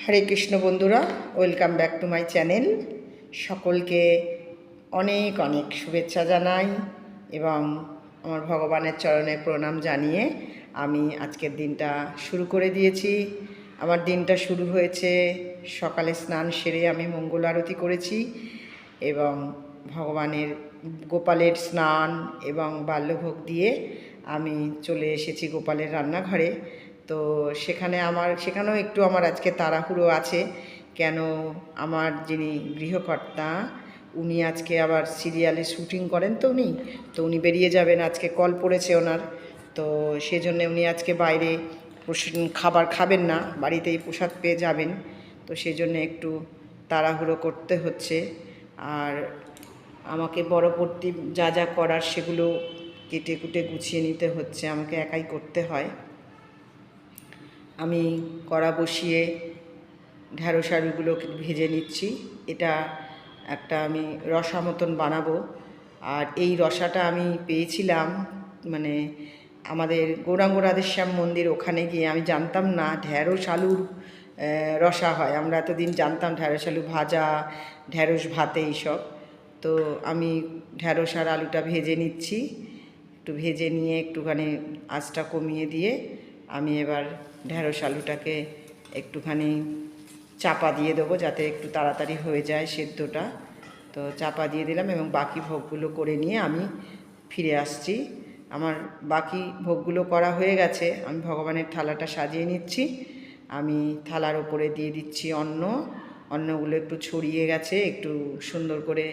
হরে কৃষ্ণ বন্ধুরা, welcome back to my channel. সকলকে অনেক অনেক শুভেচ্ছা জানাই এবং আমার ভগবানের চরণে প্রণাম জানিয়ে আমি আজকের দিনটা শুরু করে দিয়েছি। আমার দিনটা শুরু হয়েছে সকালে স্নান সেরে আমি মঙ্গল আরতি করেছি এবং ভগবানের গোপালের স্নান এবং বাল্যভোগ দিয়ে আমি চলে এসেছি গোপালের রান্নাঘরে। তো সেখানেও একটু আমার আজকে তাড়াহুড়ো আছে, কেন আমার যিনি গৃহকর্তা উনি আজকে আবার সিরিয়ালে শ্যুটিং করেন, তো উনি বেরিয়ে যাবেন, আজকে কল পড়েছে ওনার। তো সেজন্য উনি আজকে বাইরে খাবার খাবেন না, বাড়িতেই প্রসাদ পেয়ে যাবেন। তো সেজন্য একটু তাড়াহুড়ো করতে হচ্ছে। আর আমাকে পরবর্তী যা যা করার সেগুলো কেটে কুটে গুছিয়ে নিতে হচ্ছে, আমাকে একাই করতে হয়। আমি কড়া বসিয়ে ঢ্যাঁড়স আলুগুলোকে ভেজে নিচ্ছি। এটা একটা আমি রসা মতন বানাবো। আর এই রসাটা আমি পেয়েছিলাম মানে আমাদের গৌরাঙ্গ রাধেশ্যাম মন্দির, ওখানে গিয়ে। আমি জানতাম না ঢ্যাঁড়স আলুর রসা হয়। আমরা এতদিন জানতাম ঢ্যাঁড়স আলু ভাজা, ঢ্যাঁড়স ভাতে এইসব। তো আমি ঢ্যাঁড়স আর আলুটা ভেজে নিচ্ছি। একটু ভেজে নিয়ে একটুখানি আঁচটা কমিয়ে দিয়ে আমি এবার ঢ্যাঁড়স আলুটাকে একটুখানি চাপা দিয়ে দেবো, যাতে একটু তাড়াতাড়ি হয়ে যায় সেদ্ধটা। তো চাপা দিয়ে দিলাম এবং বাকি ভোগগুলো করে নিয়ে আমি ফিরে আসছি। আমার বাকি ভোগগুলো করা হয়ে গেছে। আমি ভগবানের থালাটা সাজিয়ে নিচ্ছি। আমি থালার ওপরে দিয়ে দিচ্ছি অন্নগুলো একটু ছড়িয়ে গেছে, একটু সুন্দর করে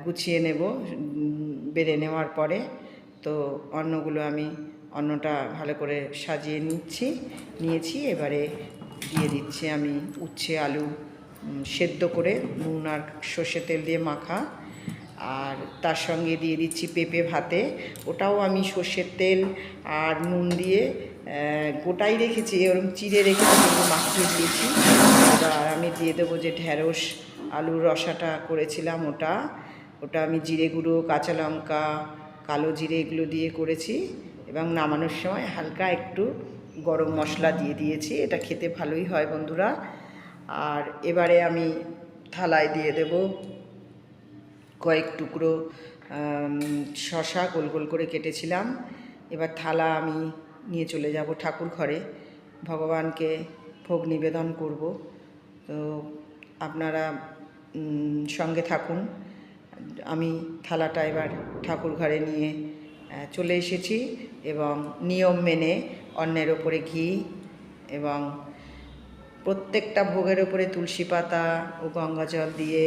গুছিয়ে নেব বেড়ে নেওয়ার পরে। তো অন্নটা ভালো করে সাজিয়ে নিয়েছি। এবারে দিয়ে দিচ্ছি আমি উচ্ছে আলু সেদ্ধ করে নুন আর সর্ষে তেল দিয়ে মাখা। আর তার সঙ্গে দিয়ে দিচ্ছি পেঁপে ভাতে। ওটাও আমি সর্ষের তেল আর নুন দিয়ে গোটাই রেখেছি, ওরকম চিড়ে রেখেছি, মাখিয়ে দিয়েছি। এবার আমি দিয়ে দেবো যে ঢ্যাঁড়স আলুর রসাটা করেছিলাম, ওটা আমি জিরে গুঁড়ো, কাঁচা লঙ্কা, কালো জিরে এগুলো দিয়ে করেছি এবং নামানোর সময় হালকা একটু গরম মশলা দিয়ে দিয়েছি। এটা খেতে ভালোই হয় বন্ধুরা। আর এবারে আমি থালায় দিয়ে দেব কয়েক টুকরো শসা গোল গোল করে কেটেছিলাম। এবার থালা আমি নিয়ে চলে যাব ঠাকুর ঘরে, ভগবানকে ভোগ নিবেদন করব। তো আপনারা সঙ্গে থাকুন। আমি থালাটা এবার ঠাকুর ঘরে নিয়ে চলে এসেছি এবং নিয়ম মেনে অন্নের ওপরে ঘি এবং প্রত্যেকটা ভোগের ওপরে তুলসী পাতা ও গঙ্গা জল দিয়ে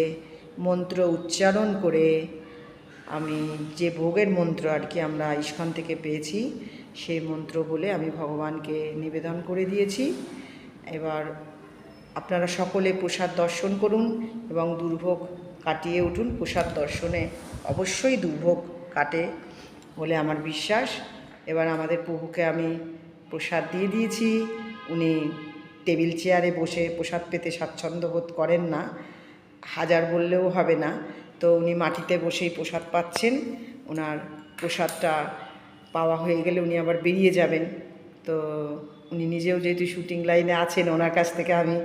মন্ত্র উচ্চারণ করে, আমি যে ভোগের মন্ত্র আর কি আমরা ইস্কন থেকে পেয়েছি, সেই মন্ত্র বলে আমি ভগবানকে নিবেদন করে দিয়েছি। এবার আপনারা সকলে প্রসাদ দর্শন করুন এবং দুর্ভোগ কাটিয়ে উঠুন। প্রসাদ দর্শনে অবশ্যই দুর্ভোগ কাটে বলে আমার বিশ্বাস। এবার আমাদের প্রভুকে আমি প্রসাদ দিয়ে দিয়েছি। উনি টেবিল চেয়ারে বসে প্রসাদ পেতে স্বাচ্ছন্দ্য বোধ করেন না, হাজার বললেও হবে না। তো উনি মাটিতে বসেই প্রসাদ পাচ্ছেন। ওনার প্রসাদটা পাওয়া হয়ে গেলে উনি আবার বেরিয়ে যাবেন। তো উনি নিজেও যেহেতু শুটিং লাইনে আছেন, ওনার কাছ থেকে আমি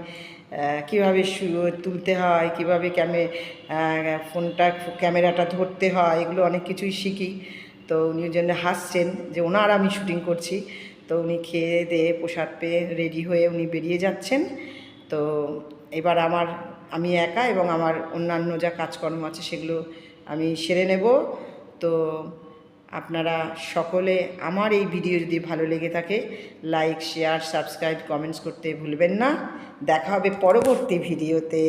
কীভাবে তুলতে হয়, কীভাবে ক্যামেরাটা ধরতে হয়, এগুলো অনেক কিছুই শিখি। তো উনি ওই জন্য হাসছেন যে ওনার আমি শুটিং করছি। তো উনি খেয়ে দিয়ে প্রসাদ পেয়ে রেডি হয়ে উনি বেরিয়ে যাচ্ছেন। তো এবার আমি একা এবং আমার অন্যান্য যা কাজকর্ম আছে সেগুলো আমি সেরে নেব। তো আপনারা সকলে আমার এই ভিডিও যদি ভালো লেগে থাকে, লাইক, শেয়ার, সাবস্ক্রাইব, কমেন্টস করতে ভুলবেন না। দেখা হবে পরবর্তী ভিডিওতে।